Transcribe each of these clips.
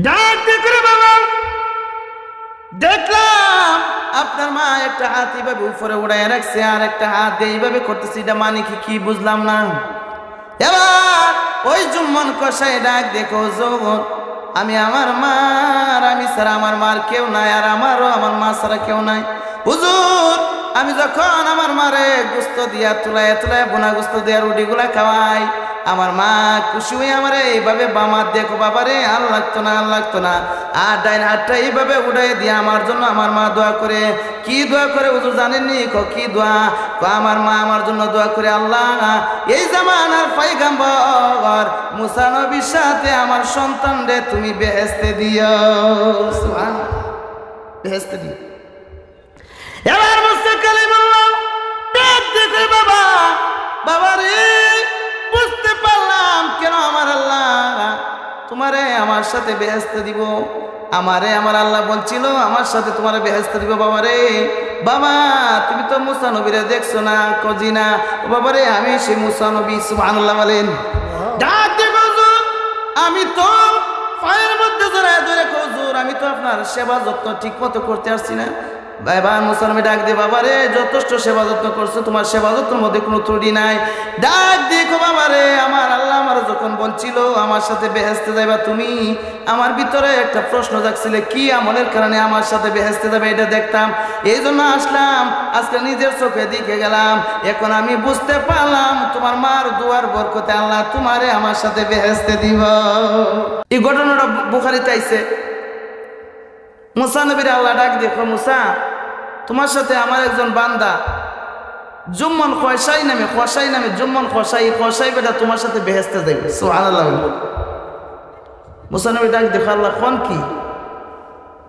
ডাকতে করে বাবা দেখলাম আপনার মা একটা হাত এইভাবে উপরে উড়াই রাখছে আর একটা হাত দিয়ে এইভাবে করতেছে, এটা মানে কি বুঝলাম না। এবার ওই জুম্মন কষাই ডাক দেখো জগৎ, আমি আমার মার, আমি ছাড়া আমার মার কেউ নাই, আর আমারও আমার মা ছাড়া কেউ নাই। হুজুর আমি যখন আমার মারে গোস্ত দিয়া তুলায় বোনা গোস্ত দিয়া রুটিগুলা খাওয়াই, আমার মা খুশি হয়ে আমার এইভাবে বামার দেখো বাবারে আর লাগতো না, আর ডাইন হাতটা এইভাবে উঠাই দিয়ে আমার জন্য আমার মা দোয়া করে। কি দোয়া করে হুজুর জানেননি? কি দোয়া? আমার মা আমার জন্য দোয়া করে, আল্লাহ এই জামানার পয়গম্বর মুসা নবীর সাথে আমার সন্তান রে তুমি বেহেশতে দিও, বেহেশতে দিও। এবার মুসা কালিমুল্লাহ দেখতে বাবা, বাবা রে বুঝতে পারলাম কেন আমার আল্লাহ তোমারে আমার সাথে বেহেশতে দিব। আমারে আমার আল্লাহ বলছিল আমার সাথে তোমারে বেহেশতে দিব। বাবা রে, বাবা তুমি তো মুসা নবীরে দেখছো না? কজি না। বাবা রে আমি সেই মুসা নবী। সুবহানাল্লাহ বলেন। ডাক দে হুজুর, আমি তো পায়ের মধ্যে জড়ায় ধরে হুজুর আমি তো আপনার সেবা যত্ন ঠিক মতো করতে আসছি না। বাবা মুসা নবী ডাক দে, বাবা রে যথেষ্ট সেবা যত্ন করছো, তোমার সেবা যত্নের মধ্যে কোনো ত্রুটি নাই। ডাক দেখো বাবা রে, আমার আল্লাহ আমার যখন বলছিল আমার সাথে বেহেশতে যাইবা তুমি, আমার ভিতরে একটা প্রশ্ন জাগছিল কি আমলের কারণে আমার সাথে বেহেশতে যাবে এটা দেখতাম, এই জন্য আসলাম। আজকে নিজের চোখে দেখে গেলাম, এখন আমি বুঝতে পারলাম তোমার মার দুয়ার বরকতে আল্লাহ তোমারে আমার সাথে বেহেশতে দিব। এই ঘটনাটা বুখারীতে আইছে। মুসা নবীর আল্লাহ ডাক দেখো, মুসা তোমার সাথে আমার একজন বান্দা জুম্মন খসাই নামে জুম্মন খসাই বেটা তোমার সাথে বেহেশতে যাবে। সুবহানাল্লাহ। মুসা নবী ডাক দেখো, আল্লাহ কোন কি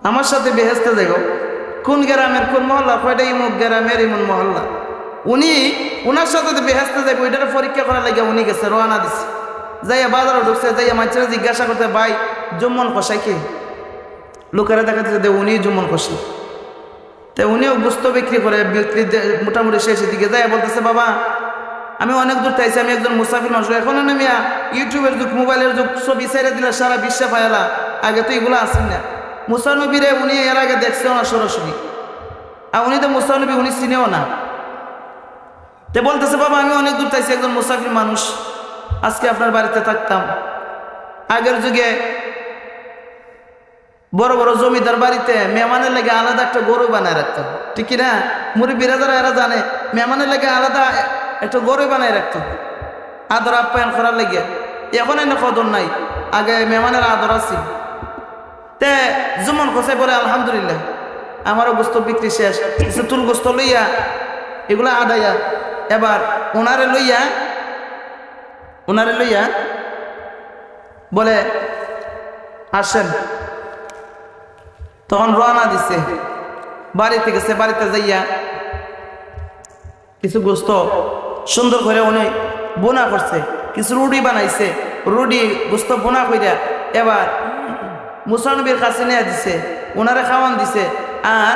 আমার সাথে বেহেশতে যাইব? কোন গ্রামের কোন মহল্লা? কয়টা ইমুক গ্রামের ইমন মহল্লা। উনি উনার সাথে বেহেশতে যাইব এটার পরীক্ষা করার লাগে উনি গেছে, রওনা দিছে। যাইয়া বাজারে ঢুকছে, যাইয়া মানুষেরা জিজ্ঞাসা করতে, ভাই জুম্মন খসাই কে? লোকেরা দেখাতে যে উনি জুম্মন খসাই। তো উনিও গোস্ত বিক্রি করে, বিক্রি মোটামুটি শেষের দিকে যায় বলতেছে, বাবা আমি অনেক দূর চাইছি, আমি একজন মুসাফির মানুষ। এখন মিয়া ইউটিউবের যুগ, মোবাইলের যুগ, ছবি ছেড়ে দিলে সারা বিশ্বে পায়লা, আগে তো এগুলো আসেন না। মুসা নবীরে উনি এর আগে দেখছেও না সরাসরি, আর উনি তো মুসা নবী উনি চিনেও না। তো বলতেছে, বাবা আমি অনেক দূর চাইছি, একজন মুসাফির মানুষ, আজকে আপনার বাড়িতে থাকতাম। আগের যুগে বড় বড় জমিদার বাড়িতে মেহমানের লেগে আলাদা একটা গরু বানায় রাখতো, ঠিক না? মুরব্বিরা যারা এরা জানে, মেহমানের লেগে আলাদা একটা গরু বানায় রাখতো আদর আপ্যায়ন করার লেগে। এখন এনে কদর নাই, আগে মেহমানের আদর আছে। তে জুম্মন খসাই বলে, আলহামদুলিল্লাহ আমারও গোস্ত বিক্রি শেষ, কিছু তুল গোস্ত লইয়া এগুলা আদাইয়া এবার ওনারে লইয়া বলে আসেন। তখন রওনা দিছে, বাড়িতে গেছে। বাড়িতে যাইয়া কিছু গোস্ত সুন্দর করে উনি বোনা করছে, কিছু রুটি বানাইছে, রুটি গোস্ত বোনা কইরা এবার মুসা নবীর কাছে নিয়ে দিছে, ওনারে খাওয়ান দিছে। আর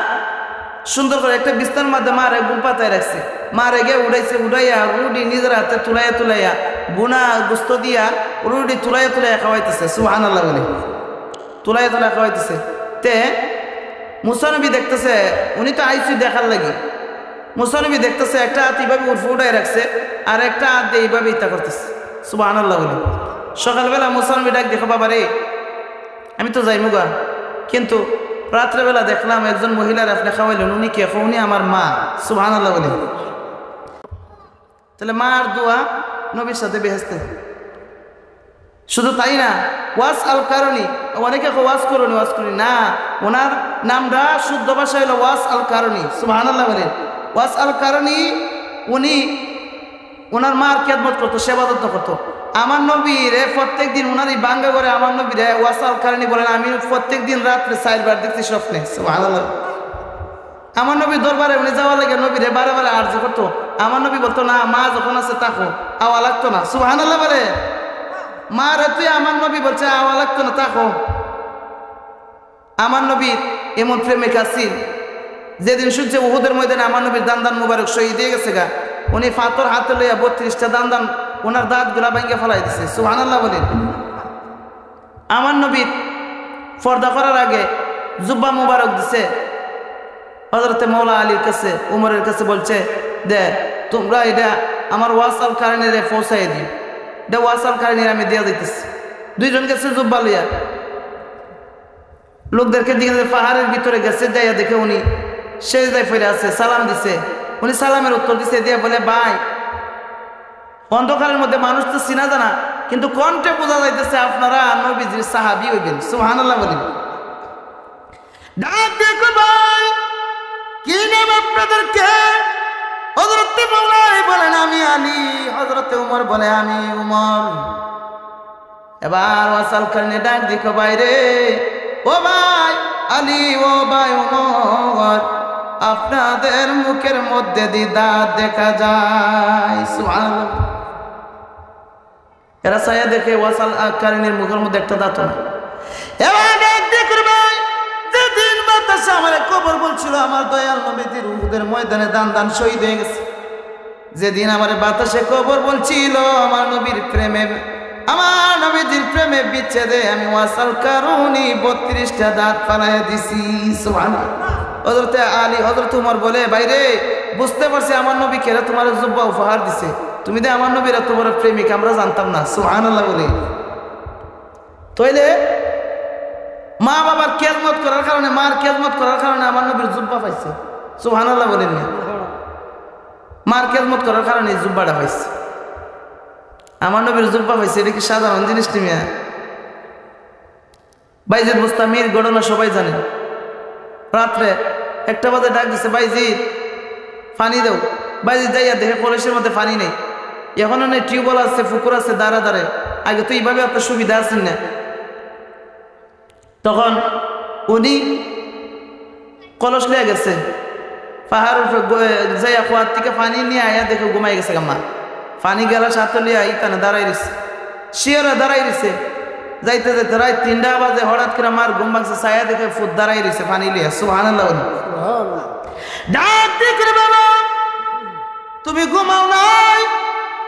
সুন্দর করে একটা বিস্তার মধ্যে মারে গুল পাতায় রাখছে, মারে গিয়ে উড়াইয়া রুটি নিজের হাতে তুলাইয়া বোনা গোস্ত দিয়া রুটি তুলাইয়া খাওয়াইতেছে। সুবহানাল্লাহ বলে তুলাইয়া খাওয়াইতেছে। তে মুসা নবী দেখতেছে, উনি তো আইসি দেখার লাগে, মুসা নবী দেখতেছে একটা হাত এইভাবে উঠাই রাখছে আর একটা হাত দিয়ে এইভাবে ইত্যা করতেছে। সুবহানাল্লাহ বলে সকালবেলা মুসা নবী ডাক দেখো, বাবা রে আমি তো যাই মুগা, কিন্তু রাত্রেবেলা দেখলাম একজন মহিলার আপনি খাওয়াইলেন, উনি কে? উনি আমার মা। সুবহানাল্লাহ বলে। তাহলে মার দোয়া নবীর সাথে বেহেশতে। শুধু তাই না, ওয়াস আল কারণী, অনেকে ওয়াস করি না, ওনার নামটা শুদ্ধ ভাষা হলো ওয়াস আল কারণী। সুবহানাল্লাহ বলেন। ওয়াস আল কারণী উনি ওনার মার খেদমত করতো, সেবা যত্ন করতো। আমার নবীরে প্রত্যেক দিন ওনার এই বাঙ্গা করে আমার নবীরে ওয়াস আল কারণী বলেন, আমি প্রত্যেক দিন রাত্রে 4 বার দেখছি স্বপ্নে। সুবহানাল্লাহ। আমার নবী দরবারে উনি যাওয়ার লাগে নবীরে বারে আর্জি করতো। আমার নবী বলতো, না মা যখন আছে তাকো, আওয়া লাগতো না। সুবহানাল্লাহ বলে। মা রে তুই, আমার নবী বলছে আওয়া লাগতো না, তাকো। আমার নবীর এমন প্রেমিক আছি, যেদিন শুনছে উহুদের ময়দানে আমার নবীর দান মুবারক শহীদ হয়ে গেছে গা, উনি পাথর হাতে লইয়া 32টা দান ওনার দাঁত গুলা ভাঙ্গে ফেলাই দিছে। সুবহানাল্লাহ বলেন। আমার নবীর পর্দা করার আগে জুব্বা মুবারক দিছে, হযরতে মৌলা আলীর কাছে উমরের কাছে বলছে দে তোমরা এটা আমার ওয়াসাল কারণে পৌঁছাই দিও, এটা ওয়াসাল কারণে আমি দিয়া দিতেছি। দুইজন গেছে জুব্বা লইয়া, লোকদেরকে দিকে পাহাড়ের ভিতরে গেছে, যাইয়া দেখে উনি সেজদায় পড়ে আছে, সালাম দিছে। উনি সালামের উত্তর দিছে, দিয়ে বলে ভাই অন্ধকারের মধ্যে মানুষ তো চিনা জানা, কিন্তু কণ্ঠে বোঝা যাইতেছে আপনারা নবীজির সাহাবী হইবেন। সুবহানাল্লাহ বলেন। ডাক দেখো ভাই কি নাম আপনাদেরকে? হযরতে মৌলা আলী বলেন আমি আলী, হযরতে উমর বলে আমি উমর। এবার ওয়াসাল কারণে ডাক দেখো ভাই রে, ও ভাই আলী, ও ভাই উমর, আপনাদের মুখের মধ্যে দিয়ে দাঁত দেখা যায়। সুবহানাল্লাহ। এরা ছায়া দেখে ওয়াসাল কারণের মুখের মধ্যে একটা দাঁত না। এবার ডাক দেখো ভাই, যেদিন বাতাসে আমার কবর বলছিল আমার দয়াল নবীজির উহুদের ময়দানে দান দান শহীদ হয়ে গেছে, যেদিন আমার বাতাসে কবর বলছিল আমার নবীর প্রেমে, আমার নবীজির প্রেমে বিচ্ছেদে আমি ওয়াসাল কারণে 32টা দাঁত ফালাইয়া দিছি। সুবহানাল্লাহ। হযরতে আলী হযরতে উমর বলে ভাইরে বুঝতে পারছি আমার নবী কেরা তোমার জুব্বা উপহার দিছে, তুমি দে আমার নবীর এত বড় প্রেমিক আমরা জানতাম না। সুবহানাল্লাহ বলে। তাইলে মা বাবার খেদমত করার কারণে, মার খেদমত করার কারণে আমার নবীর জুব্বা পাইছে। সুবহানাল্লাহ বলেন না? মার খেদমত করার কারণে জুব্বাটা পাইছে, আমার নবীর জুব্বা পাইছে। এটা কি সাধারণ জিনিস? নিমিয়া বাইজিদ বুস্তামির ঘটনা সবাই জানেন। রাত্রে 1টা বাজে ডাক দিছে, বাইজিদ পানি দাও। বাইজিদ যাইয়া দেখে কলসের মধ্যে পানি নেই, এখনো নেই, টিউবওয়েল আছে, পুকুর আছে দাঁড়া দাঁড়ে, আগে তো এইভাবে এত সুবিধা আছেন না। তখন উনি কলস লিয়ে গেছে, পাহাড় যাইয়া খোয়ার থেকে পানি নিয়ে আয়া দেখে ঘুমাই গেছে গাম্মা। পানি গেলা সাথে লিয়া ইতানে দাঁড়াই রয়েছে, শিয়রে দাঁড়াই রয়েছে। যাইতে যাইতে রাত 3টা বাজে হঠাৎ করে আমার ঘুম ভাঙছে, ছায়া দেখে ফুট দাঁড়াই রয়েছে পানি লিয়া। সুবহানাল্লাহ। ডাক দেখে বাবা তুমি ঘুমাও নাই,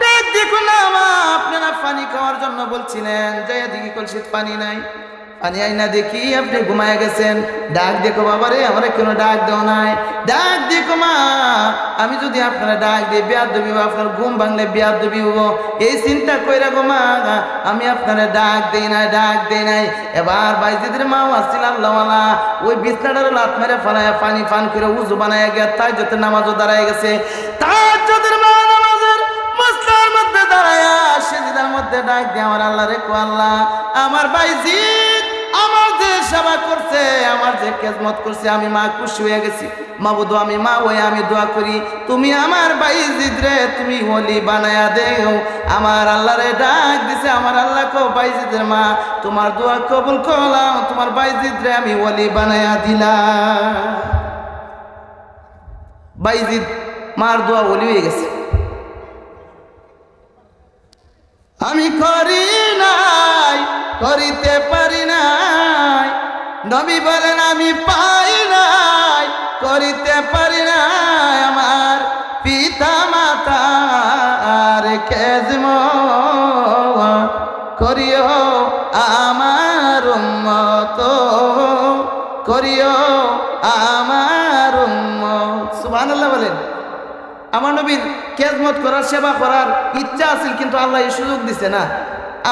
ডাক দেখো না মা, আপনারা পানি খাওয়ার জন্য বলছিলেন, যাইয়া দেখি কলসিত পানি নাই, পানি আইনা দেখি আপনি ঘুমায় গেছেন। ডাক দেখো বাবা রে, আমার কেন ডাক দেও নাই? ডাক দেখো মা, আমি যদি আপনারা ডাক দিই বেয়াদবি হবো, আপনার ঘুম ভাঙলে বেয়াদবি হবো, এই চিন্তা কইরা গো মা আমি আপনারা ডাক দেই নাই, ডাক দেই নাই। এবার বাইজিদের মাও আসছিল আল্লাহওয়ালা, ওই বিছনাটার লাত মেরে ফালাইয়া পানি পান করে উজু বানাইয়া গিয়া তাহাজ্জুদের নামাজও দাঁড়ায় গেছে। তাহাজ্জুদের মা নামাজের মসলার মধ্যে দাঁড়ায়া সিজদার মধ্যে ডাক দিয়ে আমার আল্লাহ রে, কো আল্লাহ আমার বাইজিদ আমার যে সেবা করছে, আমার যে খেদমত করছে, আমি মা খুশি হয়ে গেছি। মাবুদু আমি মা হয়ে আমি দোয়া করি তুমি আমার বাইজিদ রে তুমি ওলি বানায়া দেও। আমার আল্লাহ রে ডাক দিছে, আমার আল্লাহ কো বাইজিদের মা তোমার দোয়া কবুল করলাম, তোমার বাইজিদ রে আমি ওলি বানায়া দিলাম। বাইজিদ মার দোয়া ওলি হয়ে গেছে। আমি করি নাই, করিতে পারি নাই, নবী বলেন আমি পাই নাই, করিতে পারি নাই, আমার পিতা মাতার খেদমত করিও আমার উম্মত, করিও আমার উম্মত। সুবহানাল্লাহ বলেন। আমার নবীর খেদমত করার সেবা করার ইচ্ছা আছে, কিন্তু আল্লাহ এই সুযোগ দিছে না।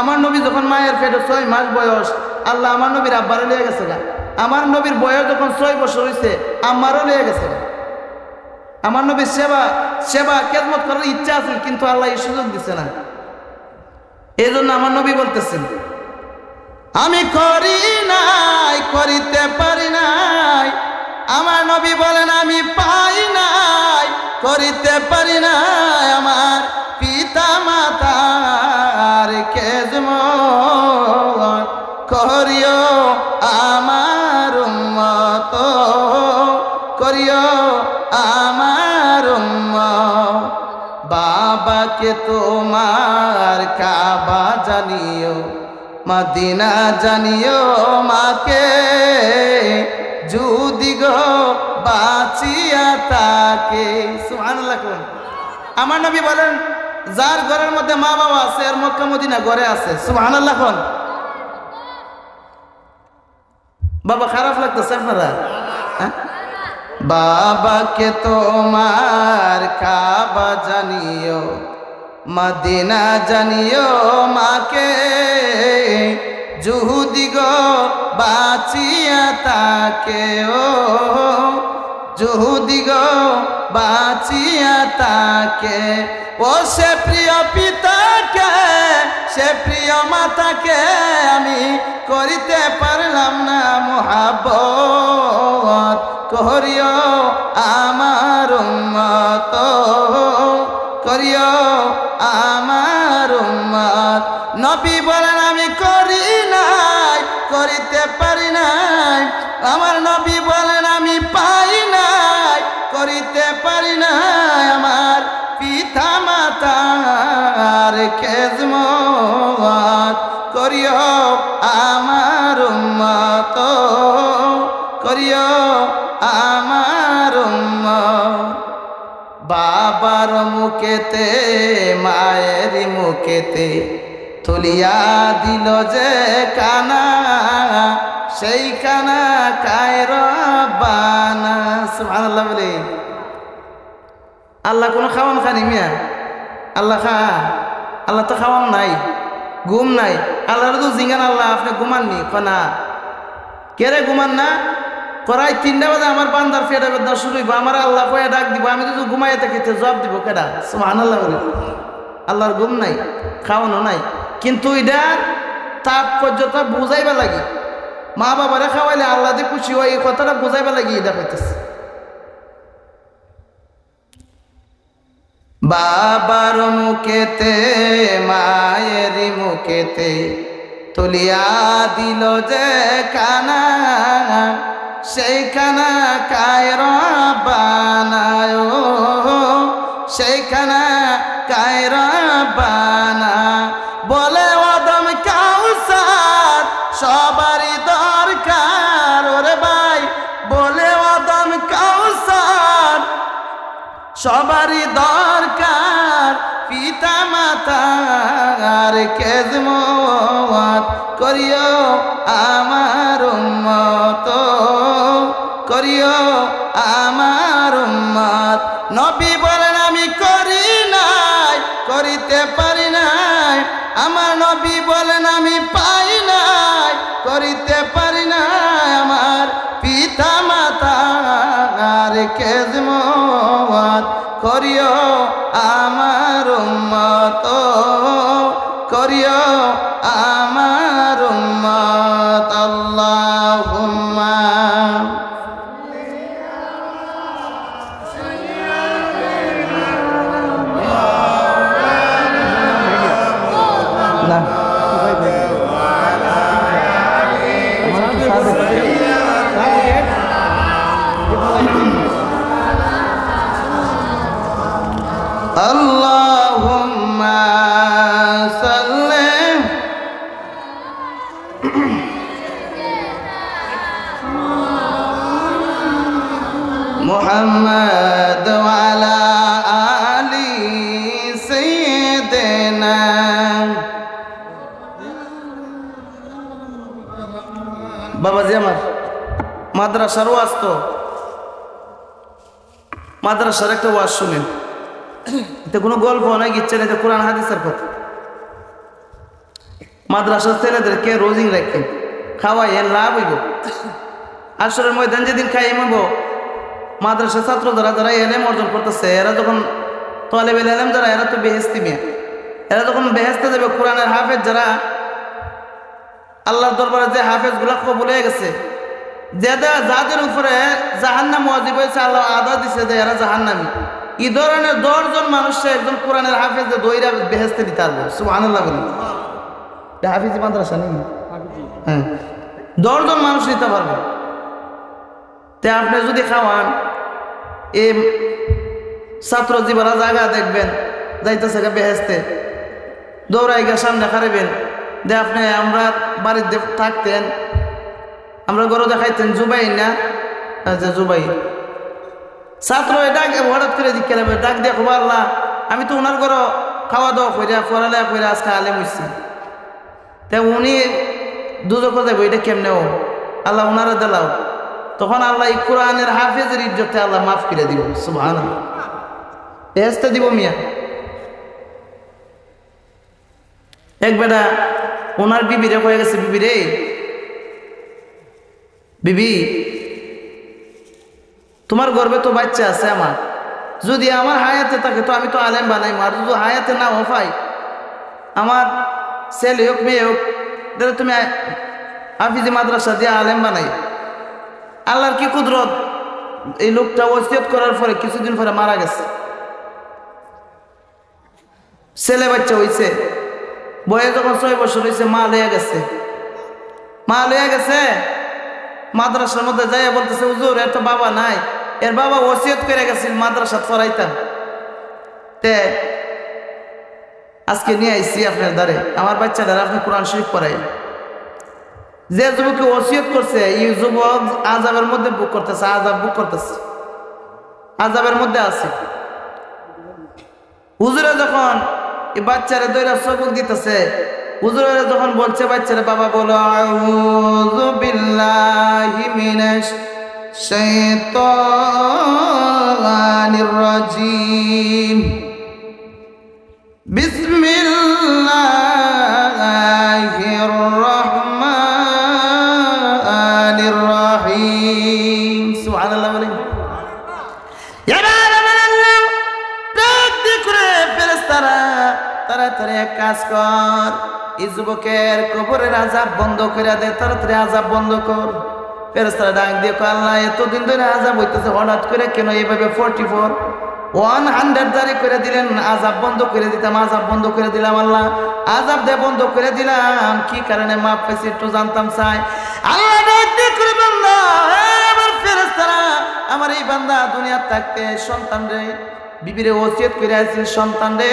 আমার নবী যখন মায়ের পেটে 6 মাস বয়স, আল্লাহ আমার নবীর আব্বারও লিয়ে গেছে গা। আমার নবীর বয়স যখন 6 বছর হয়েছে, আম্মারও লিয়ে গেছে গা। আমার নবীর সেবা খেদমত করার ইচ্ছা আছে, কিন্তু আল্লাহ এই সুযোগ দিছে না। এই জন্য আমার নবী বলতেছেন আমি করি নাই, করিতে পারি নাই। আমার নবী বলেন আমি পাই নাই, করিতে পারি নাই, আমার পিতা মাতার খেদমত করিও আমার উম্মত, করিও আমার উম্মত। বাবাকে তোমার কাবা জানিও, মদিনা জানিও, মাকে যদি গো বাঁচিয়া তাকে। সুবহানাল্লাহ। আমার নবী বলেন যার ঘরের মধ্যে মা বাবা আছে আর মক্কা মদিনা ঘরে আছে। সুবহানাল্লাহ। বাবা খারাপ লাগতেছে আপনারা? বাবাকে তোমার কাবা জানিও, মদিনা জানিও, মাকে জুহুদি গো বাঁচিয়া তাকে, ও জুহুদি গো বাঁচিয়া তাকে, ও সে প্রিয় পিতাকে, সে প্রিয় মাতাকে আমি করিতে পারলাম না মুহাব্বত, করিও আমার উম্মত, করিও আমার উম্মত। নবী বলেন আমি করি নাই, করিতে পারি নাই, আমার নবী বলেন আমি পাই নাই, করিতে পারি নাই, আমার পিতা মাতার খেদমত, করিও আমার উম্মত, করিও আমার উম্মত। বাবার মুখেতে মায়ের মুখেতে তুলিয়া দিল যে কানা, সেই কানা কায় রব্বানা। সুবহানাল্লাহ বলে। আল্লাহ কোনো খাওয়ান খানি মিয়া? আল্লাহ খা? আল্লাহ তো খাওয়ান নাই, ঘুম নাই। আল্লাহর তো জিঙ্গান আল্লাহ আপনি ঘুমাননি কনা? কেরে ঘুমান না? করাই 3টা বাজে আমার বান্দার ফেটা বেদনা শুরু হইব, আমার আল্লাহ কয়ে ডাক দিব, আমি যদি ঘুমাইয়া থাকি জবাব দিব কেডা? সুবহানাল্লাহ বলে। আল্লাহর ঘুম নাই, খাওয়ানো নাই, কিন্তু এটা তাৎপর্যটা বুঝাইবা লাগে। মা বাবারে খাওয়াইলে আল্লাহ দিয়ে খুশি হয়, এই কথাটা বুঝাইবা লাগে। এটা কইতেছে বাবার মুখেতে মায়ের মুখেতে তুলিয়া দিল যে কানা, সেই কানা কায় রব্বানা, সেই কানা কায় রব্বানা। বলে আদম কাউসার সবারই দরকার, ওরে ভাই বলে আদম কাউসার সবারই দরকার, পিতা মাতার খেদমত, করিও আমার উম্মত, করিও আমার উম্মত। নবী বলেন আমি করি নাই, করিতে পারি নাই, আমার নবী বলেন আমি পাই নাই, করিতে পারি নাই, আমার পিতা মাতার খেদমত, করিও আমার উম্মত, করিও আমার উম্মত। আল্লাহুম্মা Allahumma salli Muhammad wa ala ali sayyidina। বাবাজি আমার মাদ্রাসার ওয়াজ, তো মাদ্রাসার একটা ওয়াজ শুনেন, এতে কোনো গল্প নাই, ইচ্ছে নেই, কোরআন হাদিসের কথা। মাদ্রাসার ছেলেদেরকে রোজিং রাখেন, খাওয়াইয়েন, লাভ হইব। আসরের ময়দান যেদিন খাইব, মাদ্রাসার ছাত্র যারা এলেম অর্জন করতেছে, এরা যখন তলেবেল এলেম যারা, এরা তো বেহেস্তি মেয়ে, এরা যখন বেহেস্তে যাবে, কোরআনের হাফেজ যারা, আল্লাহর দরবারে যে হাফেজ গুলা কবুল হয়ে গেছে, যাদের উপরে জাহান্নাম ওয়াজিব হয়েছে, আল্লাহ আদা দিছে যে এরা জাহান্নামী, এই ধরনের 10 জন মানুষে একজন কোরআনের হাফেজ দইরা বেহেস্তে দিতে পারবো। সুবহানাল্লাহ বলি। হাফিজি মাদ্রাসা নেই? হ্যাঁ, 10 জন মানুষ নিতে পারবে। তে আপনি যদি খাওয়ান, এই ছাত্র জীবরা জায়গা দেখবেন যাইতেছে বেহেস্তে, দৌড়াই গা সামনে খারাইবেন, দে আপনি আমরা বাড়িতে থাকতেন, আমরা গরু দেখাইতেন জুবাই না, আচ্ছা জুবাই ছাত্র ডাক হঠাৎ করে দিকে ডাক দিয়ে খবর, আল্লাহ আমি তো ওনার ঘর খাওয়া দাওয়া করে পড়ালেখা করে আজকে আলেম হইছি, তা উনি দুজক যাবো, এটা কেমনে ও আল্লাহ ওনারা দিলাও, তখন আল্লাহ এই কোরআনের হাফেজের ইজ্জতে আল্লাহ মাফ করে দিব। সুবহানাল্লাহ, বেহেশতে দিব মিয়া। এক বেটা ওনার বিবিরে কয়ে গেছে, বিবি রে, বিবি তোমার গর্বে তো বাচ্চা আছে আমার, যদি আমার হায়াতে থাকে তো আমি তো আলেম বানাই, আর যদি হায়াতে না পাই, আমার ছেলে হোক মেয়ে হোক, তাহলে তুমি হাফিজি মাদ্রাসা দিয়ে আলেম বানাই। আল্লাহর কি কুদরত, এই লোকটা ওসিয়ত করার পরে কিছুদিন পরে মারা গেছে। ছেলে বাচ্চা হইছে, বয়স যখন 6 বছর হয়েছে, মা লইয়া গেছে। মা লইয়া গেছে মাদ্রাসার মধ্যে যাইয়া বলতেছে, হুজুর এর তো বাবা নাই, এর বাবা ওসিয়ত করে গেছিল মাদ্রাসা পড়াইতাম, তে আজকে নিয়ে আইসি আপনার দ্বারে, আমার বাচ্চাদের আপনি কোরআন শরীফ পড়াই। যে যুবককে ওসিয়ত করছে এই যুবক আযাবের মধ্যে বুক করতেছে, আযাব বুক করতেছে, আযাবের মধ্যে আছে। হুজুরে যখন এই বাচ্চারে দইরা সবক দিতেছে, হুজুরে যখন বলছে বাচ্চারে, বাবা বলো আউযু বিল্লাহি মিনাশ শাইতানির রাজিম, বিসমিল্লাহির রাহমানির রহিম। সুবহানাল্লাহ বলেন। তাড়াতাড়ি এক কাজ কর, এই যুবকের কবরের আযাব বন্ধ করে দে, তাড়াতাড়ি আযাব বন্ধ কর। ফেরেশতারা ডাক দিয়ে কয়, আল্লাহ এতদিন ধরে আযাব হইতেছে, হঠাৎ করে কেন এইভাবে 100 জারি করে দিলেন? আযাব বন্ধ করে দিতাম, আযাব বন্ধ করে দিলাম, আল্লাহ আযাব দে বন্ধ করে দিলাম, কি কারণে মাপ পাইছি একটু জানতাম চাই। আল্লাহ ডাক দিয়ে করে, বান্দা আমার ফেরেশতারা, আমার এই বান্দা দুনিয়ার থাকতে সন্তান রে বিবিরে ওসিয়ত করে আছে, সন্তান রে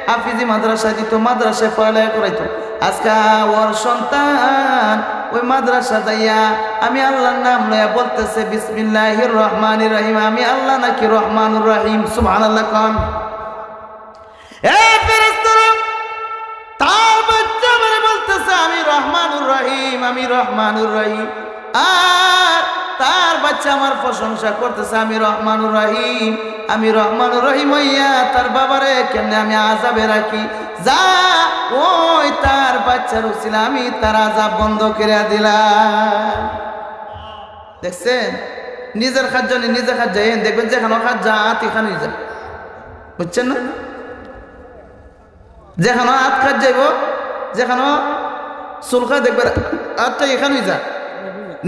হাফিজি মাদ্রাসা দিত, মাদ্রাসায় পড়ালেখা করাইতো। আজকে ওর সন্তান ওই মাদ্রাসা যাইয়া আমি আল্লাহর নাম লইয়া বলতেছে বিসমিল্লাহির রহমানির রহিম, আমি আল্লাহ নাকি রহমানুর রহিম। সুবহানাল্লাহ কোন। এই ফেরেশতারা তার বাচ্চা মানে বলতেছে আমি রহমানুর রহিম, আমি রহমানুর রহিম, আর তার বাচ্চা আমার প্রশংসা করতেছে আমি রহমানুর রহিম, আমি রহমানুর রহিম হইয়া তার বাবারে কেমনে আমি আযাবে রাখি, যা ওই তার বাচ্চার উসিলা আমি তার আযাব বন্ধ করে দিলাম। দেখছেন, নিজের খাদ্য নিজে খাদ্য দেখবেন, যেখানে খাদ্য হাত এখানে যায়, বুঝছেন না? যেখানে হাত খাদ যাইব, যেখানে চুলখা দেখবেন হাতটা এখানেই যা।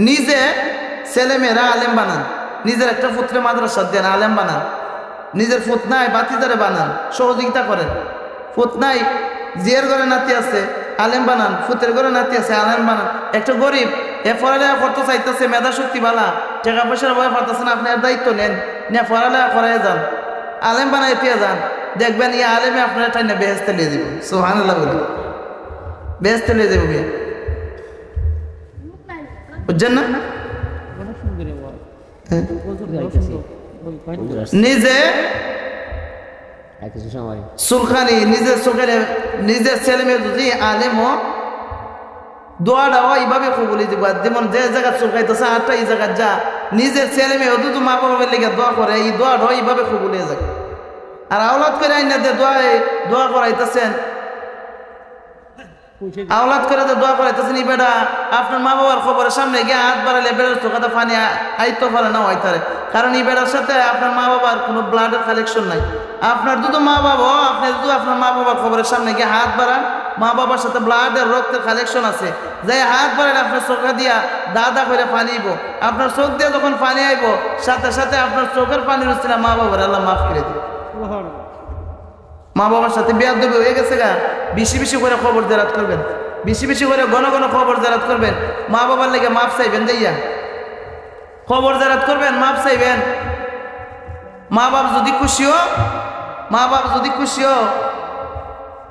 নিজে ছেলে মেয়েরা আলেম বানান, নিজের একটা পুত্রে মাদ্রাসা দেন, আলেম বানান, নিজের ফুত নাই বাতিদারে বানান, সহযোগিতা করেন। ফুত নাই, জিয়ের ঘরে নাতি আছে, আলেম বানান, ফুতের ঘরে নাতি আছে, আলেম বানান। একটা গরিব এ পড়ালেখা করতে চাইতেছে, মেধা শক্তি বালা, টাকা পয়সার ভয় পারতেছে না, আপনি দায়িত্ব নেন, নিয়ে পড়ালেখা করাই যান, আলেম বানাই দিয়ে যান, দেখবেন এই আলেমে আপনার টাইম বেহেশতে লিয়ে দিব। সুবহানাল্লাহ বলে বেহেশতে লিয়ে যাবো, বুঝছেন না? নিজে সুলখানি নিজের চোখের নিজের ছেলে মেয়ে যদি আলেম দোয়াটাও এইভাবে কবুলি দিব, যেমন যে জায়গা চুলকাইতেছে আটটা এই জায়গা যা, নিজের ছেলে মেয়ে যদি মা বাবার লেগে দোয়া করে, এই দোয়াটাও এইভাবে কবুলি যায়। আর আওলাদ করে আইনা যে দোয়া করাইতেছেন, আওলাদ করে যে দোয়া করাইতেছেন, এই বেটা আপনার মা বাবার খবরের সামনে গিয়ে হাত বাড়ালে বেটার চোখাতে পানি আইতে পারে না হইতারে, কারণ এই বেটার সাথে আপনার মা বাবার কোনো ব্লাডের কালেকশন নাই। আপনার দুটো মা বাবা, আপনি যদি আপনার মা বাবার খবরের সামনে গিয়ে হাত বাড়ান, মা বাবার সাথে ব্লাডের রক্তের কালেকশন আছে, যাই হাত বাড়ালে আপনার চোখা দিয়া দাদা করে পানি আইব, আপনার চোখ দিয়ে যখন পানি আইব সাথে সাথে আপনার চোখের পানি হচ্ছে না, মা বাবার আল্লাহ মাফ করে দিবে। মা বাবার সাথে বেয়াদবি হয়ে গেছে গা, বেশি বেশি করে খবর জেরাত করবেন, বেশি বেশি করে ঘন ঘন খবর জেরাত করবেন, মা বাবার লেগে মাফ চাইবেন, যাইয়া খবর জেরাত করবেন, মাফ চাইবেন। মা বাপ যদি খুশিও, মা বাপ যদি খুশিও,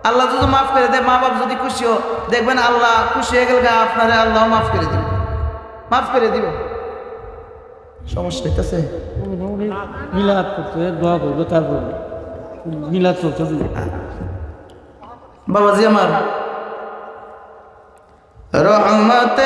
আল্লাহ যদি মাফ করে দেয়, মা বাপ যদি খুশিও, দেখবেন আল্লাহ খুশি হয়ে গেলে আপনারা আল্লাহ মাফ করে দিবে, মাফ করে দিব। সমস্যা হইতেছে মিলাদ করতে দোয়া করবো, তারপর মিলাদ চলছে। বাবাজি আমার রহমত